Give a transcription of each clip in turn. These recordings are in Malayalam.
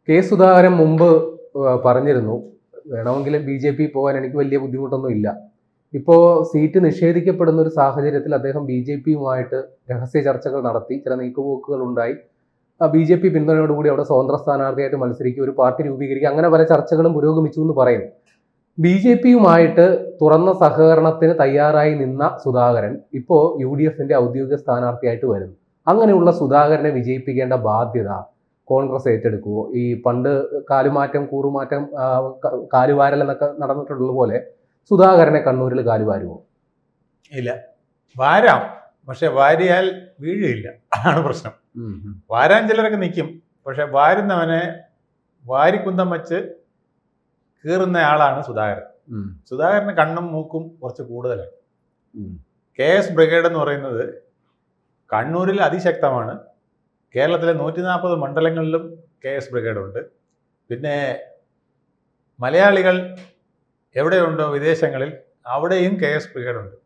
കെ സുധാകരൻ മുമ്പ് പറഞ്ഞിരുന്നു, വേണമെങ്കിൽ BJP പോകാൻ എനിക്ക് വലിയ ബുദ്ധിമുട്ടൊന്നും ഇല്ല. ഇപ്പോൾ സീറ്റ് നിഷേധിക്കപ്പെടുന്ന ഒരു സാഹചര്യത്തിൽ അദ്ദേഹം BJPയുമായിട്ട് രഹസ്യ ചർച്ചകൾ നടത്തി, ചില നീക്കുപോക്കുകൾ ഉണ്ടായി. BJP പിന്തുണയോടുകൂടി അവിടെ സ്വതന്ത്ര സ്ഥാനാർത്ഥിയായിട്ട് മത്സരിക്കുക, ഒരു പാർട്ടി രൂപീകരിക്കുക, അങ്ങനെ പല ചർച്ചകളും പുരോഗമിച്ചു എന്ന് പറയുന്നു. BJPയുമായിട്ട് തുറന്ന സഹകരണത്തിന് തയ്യാറായി നിന്ന സുധാകരൻ ഇപ്പോൾ UDFന്റെ ഔദ്യോഗിക സ്ഥാനാർത്ഥിയായിട്ട് വരുന്നു. അങ്ങനെയുള്ള സുധാകരനെ വിജയിപ്പിക്കേണ്ട ബാധ്യത കോൺഗ്രസ് ഏറ്റെടുക്കുമോ? ഈ പണ്ട് കാലുമാറ്റം, കൂറുമാറ്റം, കാലുവാരൽ എന്നൊക്കെ നടന്നിട്ടുള്ളത് പോലെ സുധാകരനെ കണ്ണൂരിൽ കാലുവാരുമോ? ഇല്ല, വാരാം, പക്ഷെ വാരിയാൽ വീഴില്ല, ആണ് പ്രശ്നം. വാരാൻ ചിലരൊക്കെ നിൽക്കും, പക്ഷെ വാരുന്നവനെ വാരിക്കുന്തം വെച്ച് കീറുന്ന ആളാണ് സുധാകരൻ. സുധാകരന് കണ്ണും മൂക്കും കുറച്ച് കൂടുതലാണ്. KS ബ്രിഗേഡ് എന്ന് പറയുന്നത് കണ്ണൂരിൽ അതിശക്തമാണ്. കേരളത്തിലെ 140 മണ്ഡലങ്ങളിലും KS ബ്രിഗേഡ് ഉണ്ട്. പിന്നെ മലയാളികൾ എവിടെയുണ്ടോ വിദേശങ്ങളിൽ, അവിടെയും KS ബ്രിഗേഡ് ഉണ്ട്.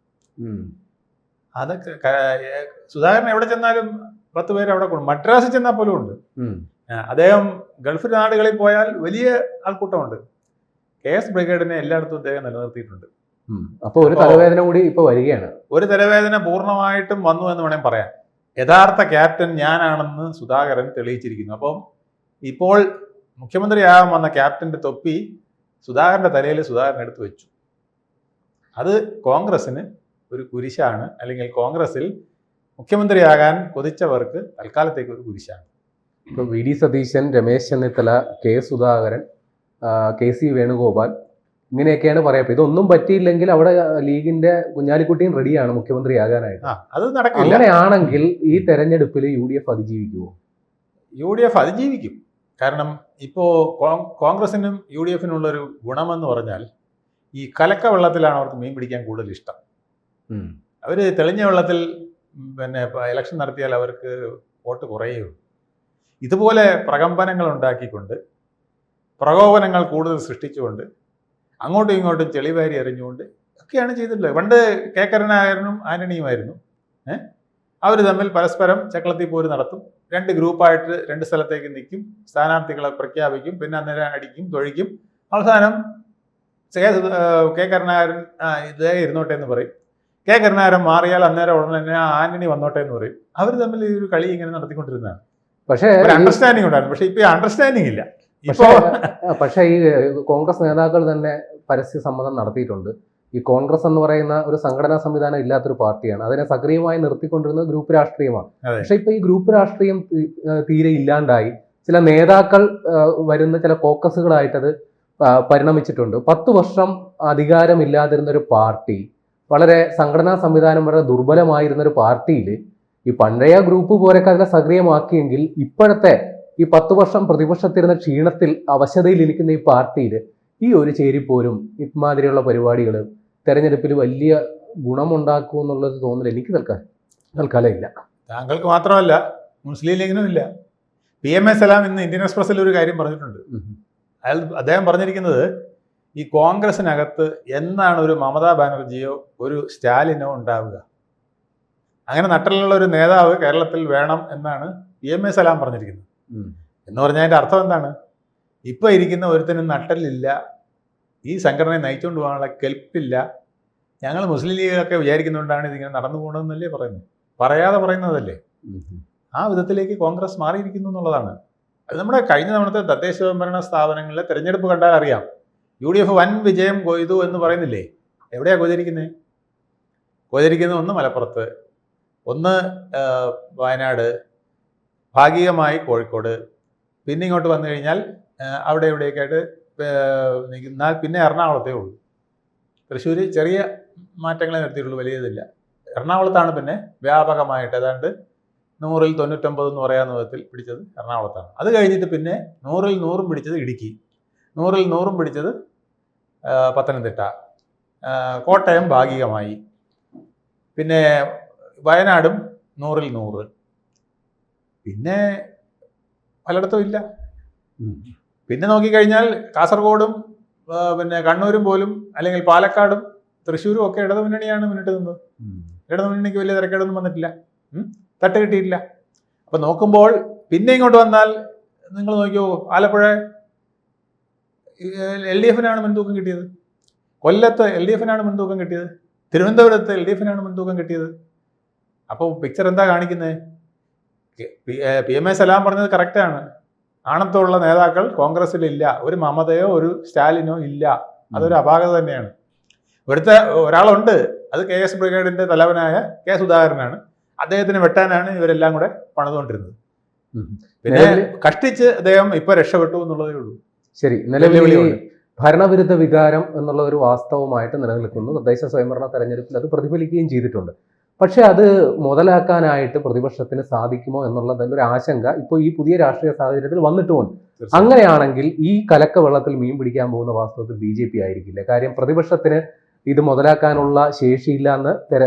അതൊക്കെ സുധാകരൻ എവിടെ ചെന്നാലും 10 പേര് അവിടെ കൂടും. മദ്രാസിൽ ചെന്നാൽ പോലും ഉണ്ട്. അദ്ദേഹം ഗൾഫ് നാടുകളിൽ പോയാൽ വലിയ ആൾക്കൂട്ടമുണ്ട്. KS ബ്രിഗേഡിനെ എല്ലായിടത്തും അദ്ദേഹം നിലനിർത്തിയിട്ടുണ്ട്. അപ്പോൾ ഒരു തലവേദന കൂടി ഇപ്പൊ വരികയാണ്. ഒരു തലവേദന പൂർണ്ണമായിട്ടും വന്നു എന്ന് വേണമെങ്കിൽ പറയാം. യഥാർത്ഥ ക്യാപ്റ്റൻ ഞാനാണെന്ന് സുധാകരൻ തെളിയിച്ചിരിക്കുന്നു. അപ്പം ഇപ്പോൾ മുഖ്യമന്ത്രിയാകാൻ വന്ന ക്യാപ്റ്റന്റെ തൊപ്പി സുധാകരന്റെ തലയിൽ സുധാകരൻ എടുത്തു വെച്ചു. അത് കോൺഗ്രസിന് ഒരു കുരിശാണ്, അല്ലെങ്കിൽ കോൺഗ്രസിൽ മുഖ്യമന്ത്രിയാകാൻ കൊതിച്ചവർക്ക് തൽക്കാലത്തേക്ക് ഒരു കുരിശാണ്. ഇപ്പൊ VD Satheesan, Ramesh Chennithala, K Sudhakaran, KC Venugopal, ഇങ്ങനെയൊക്കെയാണ് പറയപ്പെടുന്നത്. ഇതൊന്നും പറ്റിയില്ലെങ്കിൽ അവിടെ ലീഗിന്റെ കുഞ്ഞാലിക്കുട്ടിയും റെഡിയാണ് മുഖ്യമന്ത്രിയാകാനായിട്ട്. അത് നടക്കില്ല. അങ്ങനെയാണെങ്കിൽ ഈ തെരഞ്ഞെടുപ്പിൽ UDF അതിജീവിക്കുമോ? UDF അതിജീവിക്കും. കാരണം ഇപ്പോൾ കോൺഗ്രസിനും UDFിനുള്ളൊരു ഗുണമെന്ന് പറഞ്ഞാൽ, ഈ കലക്ക വെള്ളത്തിലാണ് അവർക്ക് മീൻ പിടിക്കാൻ കൂടുതൽ ഇഷ്ടം. അവർ തെളിഞ്ഞ വെള്ളത്തിൽ പിന്നെ ഇലക്ഷൻ നടത്തിയാൽ അവർക്ക് വോട്ട് കുറയുള്ളൂ. ഇതുപോലെ പ്രകമ്പനങ്ങൾ ഉണ്ടാക്കിക്കൊണ്ട്, പ്രകോപനങ്ങൾ കൂടുതൽ സൃഷ്ടിച്ചുകൊണ്ട്, അങ്ങോട്ടും ഇങ്ങോട്ടും ചെളിവാരി എറിഞ്ഞുകൊണ്ട് ഒക്കെയാണ് ചെയ്തിട്ടുള്ളത്. പണ്ട് K കരുണാകരനും ആന്റണിയുമായിരുന്നു. അവർ തമ്മിൽ പരസ്പരം ചക്കളത്തി പോര് നടത്തും. 2 ഗ്രൂപ്പായിട്ട് 2 സ്ഥലത്തേക്ക് നിൽക്കും, സ്ഥാനാർത്ഥികളെ പ്രഖ്യാപിക്കും, പിന്നെ അന്നേരം അടിക്കും, തൊഴിക്കും. അവസാനം K കരുണാകരൻ ഇതേ ഇരുന്നോട്ടെ എന്ന് പറയും. K കരുണാകരൻ മാറിയാൽ അന്നേരം ഉടനെ തന്നെ ആന്റണി വന്നോട്ടെ എന്ന് പറയും. അവർ തമ്മിൽ ഈ ഒരു കളി ഇങ്ങനെ നടത്തിക്കൊണ്ടിരുന്നതാണ്. പക്ഷേ ഒരു അണ്ടർസ്റ്റാൻഡിങ് ഉണ്ടായിരുന്നു. പക്ഷെ ഇപ്പൊ അണ്ടർസ്റ്റാൻഡിങ് ഇല്ല. പക്ഷേ ഈ കോൺഗ്രസ് നേതാക്കൾ തന്നെ പരസ്യ സമ്മതം നടത്തിയിട്ടുണ്ട്. ഈ കോൺഗ്രസ് എന്ന് പറയുന്ന ഒരു സംഘടനാ സംവിധാനം ഇല്ലാത്തൊരു പാർട്ടിയാണ്. അതിനെ സക്രിയമായി നിർത്തിക്കൊണ്ടിരുന്നത് ഗ്രൂപ്പ് രാഷ്ട്രീയമാണ്. പക്ഷെ ഇപ്പൊ ഈ ഗ്രൂപ്പ് രാഷ്ട്രീയം തീരെ ഇല്ലാണ്ടായി. ചില നേതാക്കൾ വരുന്ന ചില കോക്കസുകളായിട്ടത് പരിണമിച്ചിട്ടുണ്ട്. 10 വർഷം അധികാരമില്ലാതിരുന്ന ഒരു പാർട്ടി, വളരെ സംഘടനാ സംവിധാനം വളരെ ദുർബലമായിരുന്ന ഒരു പാർട്ടിയിൽ ഈ പഴയ ഗ്രൂപ്പ് പോലൊക്കെ അതിനെ സക്രിയമാക്കിയെങ്കിൽ ഇപ്പോഴത്തെ ഈ 10 വർഷം പ്രതിപക്ഷത്തിരുന്ന ക്ഷീണത്തിൽ അവശതയിൽ ഇരിക്കുന്ന ഈ പാർട്ടിയിൽ ഈ ഒരു ചേരിപ്പോരും ഇമാതിരിയുള്ള പരിപാടികൾ തെരഞ്ഞെടുപ്പിൽ വലിയ ഗുണമുണ്ടാക്കും എന്നുള്ളത് തോന്നൽ എനിക്ക് തൽക്കാലം ഇല്ല. താങ്കൾക്ക് മാത്രമല്ല, മുസ്ലിം ലീഗിനും ഇല്ല. PMA സലാം ഇന്ന് ഇന്ത്യൻ എക്സ്പ്രസിൽ ഒരു കാര്യം പറഞ്ഞിട്ടുണ്ട്. അദ്ദേഹം പറഞ്ഞിരിക്കുന്നത്, ഈ കോൺഗ്രസിനകത്ത് എന്നാണ് ഒരു മമതാ ബാനർജിയോ ഒരു സ്റ്റാലിനോ ഉണ്ടാവുക, അങ്ങനെ നട്ടലുള്ള ഒരു നേതാവ് കേരളത്തിൽ വേണം എന്നാണ് PMA സലാം പറഞ്ഞിരിക്കുന്നത്. എന്ന് പറഞ്ഞാൽ അതിൻ്റെ അർത്ഥം എന്താണ്? ഇപ്പം ഇരിക്കുന്ന ഒരുത്തനും നട്ടലില്ല, ഈ സംഘടനയെ നയിച്ചുകൊണ്ട് പോകാനുള്ള കെൽപ്പില്ല. ഞങ്ങൾ മുസ്ലിം ലീഗൊക്കെ വിചാരിക്കുന്നുകൊണ്ടാണ് ഇതിങ്ങനെ നടന്നു പോകണമെന്നല്ലേ പറയുന്നത്, പറയാതെ പറയുന്നതല്ലേ. ആ വിധത്തിലേക്ക് കോൺഗ്രസ് മാറിയിരിക്കുന്നു എന്നുള്ളതാണ്. അത് നമ്മുടെ കഴിഞ്ഞ തവണത്തെ തദ്ദേശ സ്വയംഭരണ സ്ഥാപനങ്ങളിലെ തെരഞ്ഞെടുപ്പ് കണ്ടാൽ അറിയാം. UDF വൻ വിജയം കൊയ്തു എന്ന് പറയുന്നില്ലേ? എവിടെയാണ് കൊയ്തിരിക്കുന്നത്? കൊയ്തിരിക്കുന്നത് ഒന്ന് മലപ്പുറത്ത്, ഒന്ന് വയനാട്, ഭാഗികമായി കോഴിക്കോട്, പിന്നെ ഇങ്ങോട്ട് വന്നു കഴിഞ്ഞാൽ അവിടെ ഇവിടെയൊക്കെ ആയിട്ട് നിൽക്കുന്നാൽ പിന്നെ എറണാകുളത്തേ ഉള്ളൂ. തൃശ്ശൂർ ചെറിയ മാറ്റങ്ങളെ നിർത്തിയിട്ടുള്ളൂ, വലിയതില്ല. എറണാകുളത്താണ് പിന്നെ വ്യാപകമായിട്ട് ഏതാണ്ട് 100-ൽ 99 എന്ന് പറയാവുന്ന വിധത്തിൽ പിടിച്ചത് എറണാകുളത്താണ്. അത് കഴിഞ്ഞിട്ട് പിന്നെ 100-ൽ 100 പിടിച്ചത് ഇടുക്കി, 100-ൽ 100 പിടിച്ചത് പത്തനംതിട്ട, കോട്ടയം ഭാഗികമായി, പിന്നെ വയനാടും 100-ൽ 100, പിന്നെ പലയിടത്തും ഇല്ല. പിന്നെ നോക്കിക്കഴിഞ്ഞാൽ കാസർഗോഡും പിന്നെ കണ്ണൂരും പോലും, അല്ലെങ്കിൽ പാലക്കാടും തൃശ്ശൂരും ഒക്കെ ഇടതുമുന്നണിയാണ് മുന്നിട്ട് നിന്നത്. ഇടതുമുന്നണിക്ക് വലിയ തിരക്കേടൊന്നും വന്നിട്ടില്ല, തട്ട് കിട്ടിയിട്ടില്ല. അപ്പം നോക്കുമ്പോൾ പിന്നെ ഇങ്ങോട്ട് വന്നാൽ നിങ്ങൾ നോക്കിയോ, ആലപ്പുഴ LDF-നാണ് മുൻതൂക്കം കിട്ടിയത്, കൊല്ലത്ത് LDF-നാണ് മുൻതൂക്കം കിട്ടിയത്, തിരുവനന്തപുരത്ത് LDF-നാണ് മുൻതൂക്കം കിട്ടിയത്. അപ്പോൾ പിക്ചർ എന്താ കാണിക്കുന്നത്? PMA സലാം പറഞ്ഞത് കറക്റ്റാണ്. ആണത്തുള്ള നേതാക്കൾ കോൺഗ്രസ്സിലില്ല. ഒരു മമതയോ ഒരു സ്റ്റാലിനോ ഇല്ല. അതൊരു അപാകത തന്നെയാണ്. ഇവിടുത്തെ ഒരാളുണ്ട്, അത് KS ബ്രിഗേഡിന്റെ തലവനായ K. സുധാകരനാണ്. അദ്ദേഹത്തിന് വെട്ടാനാണ് ഇവരെല്ലാം കൂടെ പണിതുകൊണ്ടിരുന്നത്. പിന്നെ കഷ്ടിച്ച് അദ്ദേഹം ഇപ്പൊ രക്ഷപ്പെട്ടു എന്നുള്ളതേ ഉള്ളൂ. ശരി, നിലവിൽ ഭരണവിരുദ്ധ വികാരം എന്നുള്ള ഒരു വാസ്തവമായിട്ട് നിലനിൽക്കുന്നു. തദ്ദേശ സ്വയംഭരണ തെരഞ്ഞെടുപ്പിൽ അത് പ്രതിഫലിക്കുകയും ചെയ്തിട്ടുണ്ട്. പക്ഷെ അത് മുതലാക്കാനായിട്ട് പ്രതിപക്ഷത്തിന് സാധിക്കുമോ എന്നുള്ളതിൽ ഒരു ആശങ്ക ഇപ്പോൾ ഈ പുതിയ രാഷ്ട്രീയ സാഹചര്യത്തിൽ വന്നിട്ടുമുണ്ട്. അങ്ങനെയാണെങ്കിൽ ഈ കലക്ക വെള്ളത്തിൽ മീൻ പിടിക്കാൻ പോകുന്ന വാസ്തവത്തിൽ BJP ആയിരിക്കില്ല. കാര്യം പ്രതിപക്ഷത്തിന് ഇത് മുതലാക്കാനുള്ള ശേഷിയില്ല എന്ന്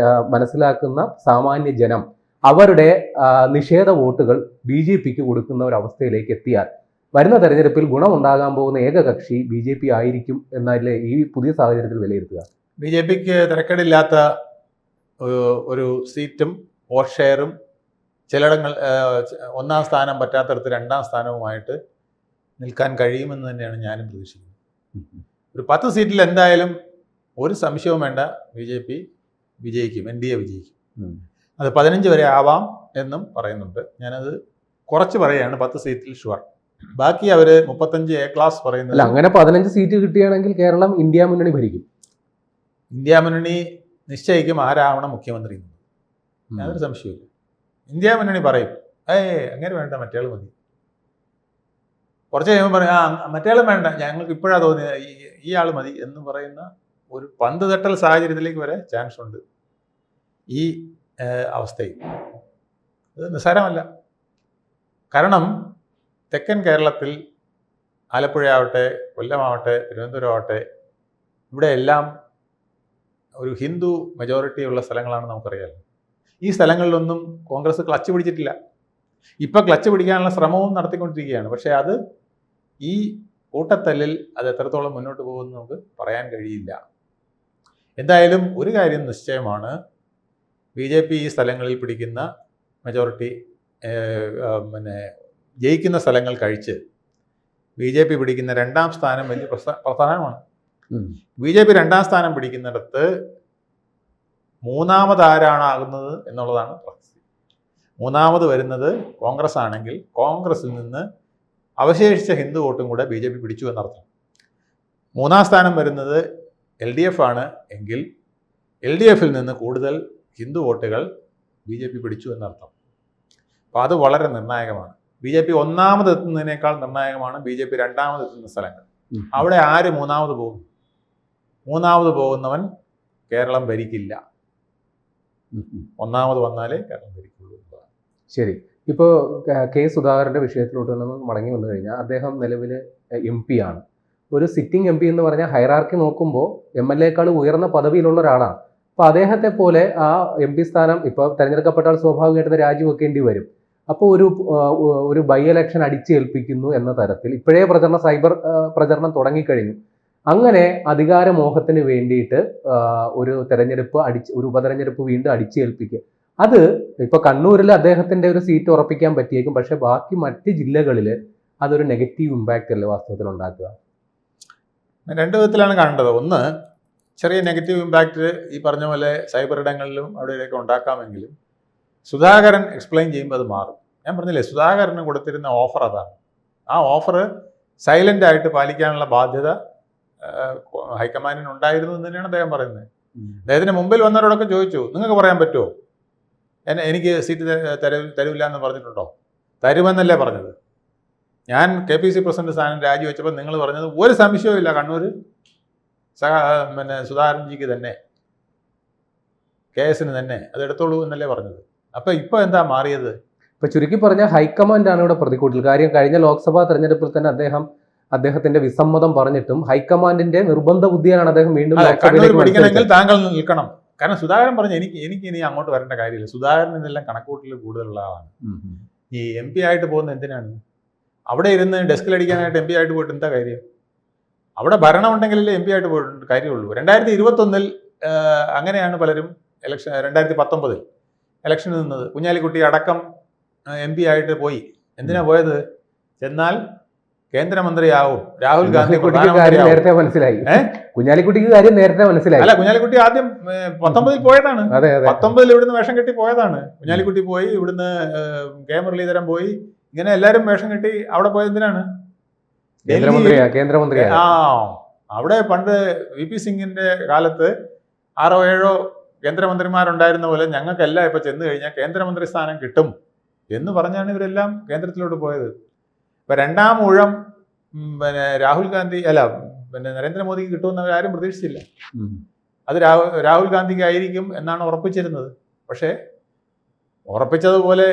മനസ്സിലാക്കുന്ന സാമാന്യ ജനം അവരുടെ നിഷേധ വോട്ടുകൾ BJPക്ക് കൊടുക്കുന്ന ഒരു അവസ്ഥയിലേക്ക് എത്തിയാൽ വരുന്ന തെരഞ്ഞെടുപ്പിൽ ഗുണമുണ്ടാകാൻ പോകുന്ന ഏക കക്ഷി BJP ആയിരിക്കും എന്നല്ലേ ഈ പുതിയ സാഹചര്യത്തിൽ വിലയിരുത്തുക? BJPക്ക് തിരക്കേടില്ലാത്ത ഒരു സീറ്റും വോട്ട് ഷെയറും ചിലയിടങ്ങൾ ഒന്നാം സ്ഥാനം പറ്റാത്തടത്ത് രണ്ടാം സ്ഥാനവുമായിട്ട് നിൽക്കാൻ കഴിയുമെന്ന് തന്നെയാണ് ഞാനും പ്രതീക്ഷിക്കുന്നത്. ഒരു 10 സീറ്റിൽ എന്തായാലും ഒരു സംശയവും വേണ്ട, BJP വിജയിക്കും, NDA വിജയിക്കും. അത് 15 വരെ ആവാം എന്നും പറയുന്നുണ്ട്. ഞാനത് കുറച്ച് പറയുകയാണ്, 10 സീറ്റിൽ ഷുവർ. ബാക്കി അവർ 35 A ക്ലാസ് പറയുന്നത്. അങ്ങനെ 15 സീറ്റ് കിട്ടുകയാണെങ്കിൽ കേരളം ഇന്ത്യ മുന്നണി ഭരിക്കും. ഇന്ത്യ മുന്നണി നിശ്ചയിക്കും ആരാവണം മുഖ്യമന്ത്രി. യാതൊരു സംശയമില്ല. ഇന്ത്യ മുന്നണി പറയും, അങ്ങനെ വേണ്ട, മറ്റേയാൾ മതി. കുറച്ച് കഴിയുമ്പോൾ പറയും, മറ്റേയാളും വേണ്ട, ഞങ്ങൾക്ക് ഇപ്പോഴാണ് തോന്നിയത് ഈ ആൾ മതി എന്ന് പറയുന്ന ഒരു പന്ത് തട്ടൽ സാഹചര്യത്തിലേക്ക് വരെ ചാൻസ് ഉണ്ട് ഈ അവസ്ഥയിൽ. ഇത് നിസ്സാരമല്ല. കാരണം തെക്കൻ കേരളത്തിൽ ആലപ്പുഴയാവട്ടെ, കൊല്ലമാവട്ടെ, തിരുവനന്തപുരമാവട്ടെ, ഇവിടെ എല്ലാം ഒരു ഹിന്ദു മെജോറിറ്റി ഉള്ള സ്ഥലങ്ങളാണ് നമുക്കറിയാമല്ലോ. ഈ സ്ഥലങ്ങളിലൊന്നും കോൺഗ്രസ് ക്ലച്ച് പിടിച്ചിട്ടില്ല. ഇപ്പം ക്ലച്ച് പിടിക്കാനുള്ള ശ്രമവും നടത്തിക്കൊണ്ടിരിക്കുകയാണ്. പക്ഷേ അത് ഈ കൂട്ടത്തല്ലിൽ അത് എത്രത്തോളം മുന്നോട്ട് പോകുമെന്ന് നമുക്ക് പറയാൻ കഴിയില്ല. എന്തായാലും ഒരു കാര്യം നിശ്ചയമാണ്, BJP ഈ സ്ഥലങ്ങളിൽ പിടിക്കുന്ന മെജോറിറ്റി ജയിക്കുന്ന സ്ഥലങ്ങൾ കഴിച്ച് BJP പിടിക്കുന്ന 2ാം സ്ഥാനം വലിയ പ്രധാനമാണ്. BJP 2ാം സ്ഥാനം പിടിക്കുന്നിടത്ത് 3ാമത് ആരാണാകുന്നത് എന്നുള്ളതാണ് പ്രശ്നം. 3ാമത് വരുന്നത് കോൺഗ്രസ് ആണെങ്കിൽ കോൺഗ്രസിൽ നിന്ന് അവശേഷിച്ച ഹിന്ദു വോട്ടും കൂടെ BJP പിടിച്ചു എന്നർത്ഥം. 3ാം സ്ഥാനം വരുന്നത് LDF ആണ് എങ്കിൽ LDF-ൽ നിന്ന് കൂടുതൽ ഹിന്ദു വോട്ടുകൾ BJP പിടിച്ചു എന്നർത്ഥം. അപ്പോൾ അത് വളരെ നിർണായകമാണ്. BJP 1ാമത് എത്തുന്നതിനേക്കാൾ നിർണായകമാണ് BJP 2ാമത് എത്തുന്ന സ്ഥലങ്ങൾ. അവിടെ ആര് 3ാമത് പോകും? 3ാമത് പോകുന്നവൻ കേരളം ഭരിക്കില്ല. 1ാമത് വന്നാലേ കേരളം ഭരിക്കുള്ളൂ. ശരി, ഇപ്പോൾ K. സുധാകരന്റെ വിഷയത്തിലോട്ട് നമ്മൾ മടങ്ങി വന്നു കഴിഞ്ഞാൽ അദ്ദേഹം നിലവിൽ MP ആണ്. ഒരു സിറ്റിംഗ് MP എന്ന് പറഞ്ഞാൽ ഹൈറാർക്കി നോക്കുമ്പോൾ MLA-യേക്കാൾ ഉയർന്ന പദവിയിലുള്ള ഒരാളാണ്. അപ്പോൾ അദ്ദേഹത്തെ പോലെ ആ MP സ്ഥാനം ഇപ്പോൾ തിരഞ്ഞെടുക്കപ്പെട്ടാൽ സ്വാഭാവികമായിട്ട് രാജിവെക്കേണ്ടി വരും. അപ്പോൾ ഒരു ബൈ ഇലക്ഷൻ അടിച്ചേൽപ്പിക്കുന്നു എന്ന തരത്തിൽ ഇപ്പോഴേ സൈബർ പ്രചരണം തുടങ്ങിക്കഴിഞ്ഞു. അങ്ങനെ അധികാരമോഹത്തിന് വേണ്ടിയിട്ട് ഒരു ഒരു ഉപതെരഞ്ഞെടുപ്പ് വീണ്ടും അടിച്ചേൽപ്പിക്കുക, അത് ഇപ്പൊ കണ്ണൂരിൽ അദ്ദേഹത്തിന്റെ ഒരു സീറ്റ് ഉറപ്പിക്കാൻ പറ്റിയേക്കും. പക്ഷെ ബാക്കി മറ്റ് ജില്ലകളിൽ അതൊരു നെഗറ്റീവ് ഇമ്പാക്റ്റ് അല്ലേ വാസ്തവത്തിൽ ഉണ്ടാക്കുക? 2 വിധത്തിലാണ് കാണേണ്ടത്. ഒന്ന്, ചെറിയ നെഗറ്റീവ് ഇമ്പാക്റ്റ് ഈ പറഞ്ഞ പോലെ സൈബർ ഇടങ്ങളിലും അവിടെയൊക്കെ ഉണ്ടാക്കാമെങ്കിലും സുധാകരൻ എക്സ്പ്ലെയിൻ ചെയ്യുമ്പോൾ അത് മാറും. ഞാൻ പറഞ്ഞില്ലേ, സുധാകരന് കൊടുത്തിരുന്ന ഓഫർ അതാണ്. ആ ഓഫർ സൈലന്റ് ആയിട്ട് പാലിക്കാനുള്ള ബാധ്യത ഹൈക്കമാൻഡിന് ഉണ്ടായിരുന്നു എന്ന് തന്നെയാണ് അദ്ദേഹം പറയുന്നത്. അദ്ദേഹത്തിന് മുമ്പിൽ വന്നവരോടൊക്കെ ചോദിച്ചു, നിങ്ങൾക്ക് പറയാൻ പറ്റുമോ എനിക്ക് സീറ്റ് തരൂല്ല എന്ന് പറഞ്ഞിട്ടുണ്ടോ? തരുമെന്നല്ലേ പറഞ്ഞത്. ഞാൻ KPC പ്രസിഡന്റ് സ്ഥാനം രാജിവെച്ചപ്പോൾ നിങ്ങൾ പറഞ്ഞത് ഒരു സംശയവും ഇല്ല, കണ്ണൂർ സുധാകരൻജിക്ക് തന്നെ, KS-ന് തന്നെ അതെടുത്തോളൂ എന്നല്ലേ പറഞ്ഞത്. അപ്പോൾ ഇപ്പോൾ എന്താ മാറിയത്? ഇപ്പൊ ചുരുക്കി പറഞ്ഞാൽ ഹൈക്കമാൻഡാണ് ഇവിടെ പ്രതികൂട്ടിൽ. കാര്യം കഴിഞ്ഞ ലോക്സഭാ തെരഞ്ഞെടുപ്പിൽ തന്നെ അദ്ദേഹത്തിന്റെ വിസമ്മതം പറഞ്ഞിട്ടും ഹൈക്കമാൻഡിന്റെ നിർബന്ധ ബുദ്ധിയാണ് അദ്ദേഹം വീണ്ടും പഠിക്കണമെങ്കിൽ താങ്കൾ നിൽക്കണം. കാരണം സുധാകരൻ പറഞ്ഞു എനിക്ക് ഇനി അങ്ങോട്ട് വരേണ്ട കാര്യമില്ല. സുധാകരൻ ഇതെല്ലാം കണക്കൂട്ടൽ കൂടുതലുള്ള ആളാണ്. ഈ MP ആയിട്ട് പോകുന്നത് എന്തിനാണ്? അവിടെ ഇരുന്ന് ഡെസ്കിലടിക്കാനായിട്ട് MP ആയിട്ട് പോയിട്ട് എന്താ കാര്യം? അവിടെ ഭരണം ഉണ്ടെങ്കിലല്ലേ MP ആയിട്ട് പോയിട്ട് കാര്യമുള്ളൂ. 2021 അങ്ങനെയാണ് പലരും 2019 ഇലക്ഷന് നിന്നത്. കുഞ്ഞാലിക്കുട്ടി അടക്കം MP ആയിട്ട് പോയി. എന്തിനാ പോയത്? ചെന്നാൽ കേന്ദ്രമന്ത്രിയാവും, രാഹുൽ ഗാന്ധി കുഞ്ഞാലിക്കുട്ടിക്ക് കാര്യം പ്രധാനമന്ത്രിയാവും. നേരത്തെ മനസ്സിലായി. കുഞ്ഞാലിക്കുട്ടിക്ക് കാര്യം നേരത്തെ മനസ്സിലായി. അല്ല, കുഞ്ഞാലിക്കുട്ടി ആദ്യം 19 പോയതാണ്. അതെ അതെ. 19 ഇവിടുന്ന് വേഷം കെട്ടി പോയതാണ്. കുഞ്ഞാലിക്കുട്ടി പോയി, ഇവിടുന്ന് കെ മുരളീധരൻ പോയി, ഇങ്ങനെ എല്ലാരും വേഷം കെട്ടി അവിടെ പോയത് എന്തിനാണ്? കേന്ദ്രമന്ത്രിയാ. അവിടെ പണ്ട് VP സിംഗിന്റെ കാലത്ത് 6 or 7 കേന്ദ്രമന്ത്രിമാരുണ്ടായിരുന്ന പോലെ ഞങ്ങൾക്കെല്ലാം ഇപ്പൊ ചെന്ന് കഴിഞ്ഞാൽ കേന്ദ്രമന്ത്രി സ്ഥാനം കിട്ടും എന്ന് പറഞ്ഞാണ് ഇവരെല്ലാം കേന്ദ്രത്തിലോട്ട് പോയത്. ഇപ്പൊ 2ാം ഊഴം രാഹുൽ ഗാന്ധി നരേന്ദ്രമോദിക്ക് കിട്ടുമെന്ന് ആരും പ്രതീക്ഷിച്ചില്ല. അത് രാഹുൽ ഗാന്ധിക്ക് ആയിരിക്കും എന്നാണ് ഉറപ്പിച്ചിരുന്നത്. പക്ഷേ ഉറപ്പിച്ചതുപോലെ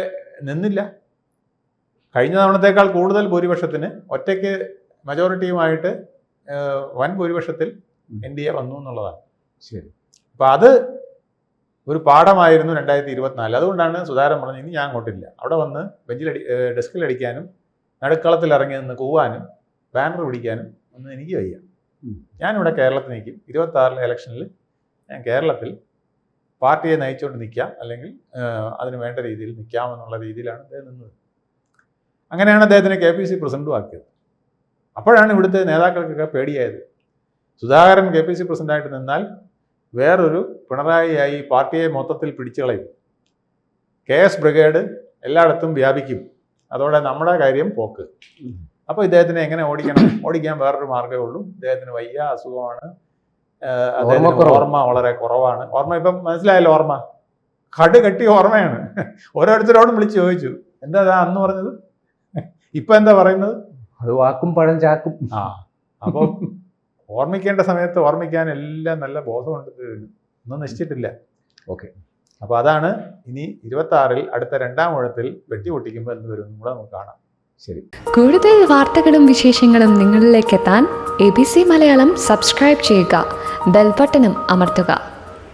നിന്നില്ല. കഴിഞ്ഞ തവണത്തേക്കാൾ കൂടുതൽ ഭൂരിപക്ഷത്തിന് ഒറ്റയ്ക്ക് മെജോറിറ്റിയുമായിട്ട് വൻ ഭൂരിപക്ഷത്തിൽ NDA വന്നു എന്നുള്ളതാണ്. ശരി. അപ്പൊ അത് ഒരു പാഠമായിരുന്നു 2024. അതുകൊണ്ടാണ് സുധാകരൻ പറഞ്ഞത് ഇനി ഞാൻ അങ്ങോട്ടില്ല. അവിടെ വന്ന് ഡെസ്കിൽ അടിക്കാനും നടുക്കളത്തിൽ ഇറങ്ങി നിന്ന് കൂവാനും ബാനർ പിടിക്കാനും ഒന്നും എനിക്ക് വയ്യ. ഞാനിവിടെ കേരളത്തിൽ നിൽക്കും. 26 ഇലക്ഷനിൽ ഞാൻ കേരളത്തിൽ പാർട്ടിയെ നയിച്ചുകൊണ്ട് നിൽക്കാം, അല്ലെങ്കിൽ അതിന് വേണ്ട രീതിയിൽ നിൽക്കാമെന്നുള്ള രീതിയിലാണ് അദ്ദേഹം നിന്നത്. അങ്ങനെയാണ് അദ്ദേഹത്തിനെ KPC പ്രസിഡന്റും ആക്കിയത്. അപ്പോഴാണ് ഇവിടുത്തെ നേതാക്കൾക്കൊക്കെ പേടിയായത്. സുധാകരൻ KPC പ്രസിഡന്റായിട്ട് നിന്നാൽ വേറൊരു പിണറായിയായി പാർട്ടിയെ മൊത്തത്തിൽ പിടിച്ചു കളയും. KS ബ്രിഗേഡ് എല്ലായിടത്തും വ്യാപിക്കും. അതോടെ നമ്മുടെ കാര്യം പോക്ക്. അപ്പോൾ ഇദ്ദേഹത്തിനെ എങ്ങനെ ഓടിക്കാൻ വേറൊരു മാർഗ്ഗമേ ഉള്ളൂ. ഇദ്ദേഹത്തിന് വയ്യ, അസുഖമാണ്, അദ്ദേഹത്തിന് ഓർമ്മ വളരെ കുറവാണ്. ഓർമ്മ ഇപ്പം മനസ്സിലായല്ലോ, ഓർമ്മ കെട്ടി ഓർമ്മയാണ്. ഓരോരുത്തരോടും വിളിച്ച് ചോദിച്ചു, എന്താ അന്ന് പറഞ്ഞത്, ഇപ്പൊ എന്താ പറയുന്നത്? അത് വാക്കും പഴം ചാക്കും. അപ്പോൾ ഓർമ്മിക്കേണ്ട സമയത്ത് ഓർമ്മിക്കാൻ എല്ലാം നല്ല ബോധമുണ്ട്. ഒന്നും നിശ്ചയിട്ടില്ല. ഓക്കെ. അപ്പോൾ അതാണ് ഇനി 26 അടുത്ത 2ാം ഊഴത്തിൽ വെട്ടി പൊട്ടിക്കുമ്പോൾ എന്ത് വരും കൂടെ നമുക്ക് കാണാം. ശരി. കൂടുതൽ വാർത്തകളും വിശേഷങ്ങളും നിങ്ങളിലേക്ക് എത്താൻ ABC മലയാളം സബ്സ്ക്രൈബ് ചെയ്യുക, ബെൽ ബട്ടണും അമർത്തുക.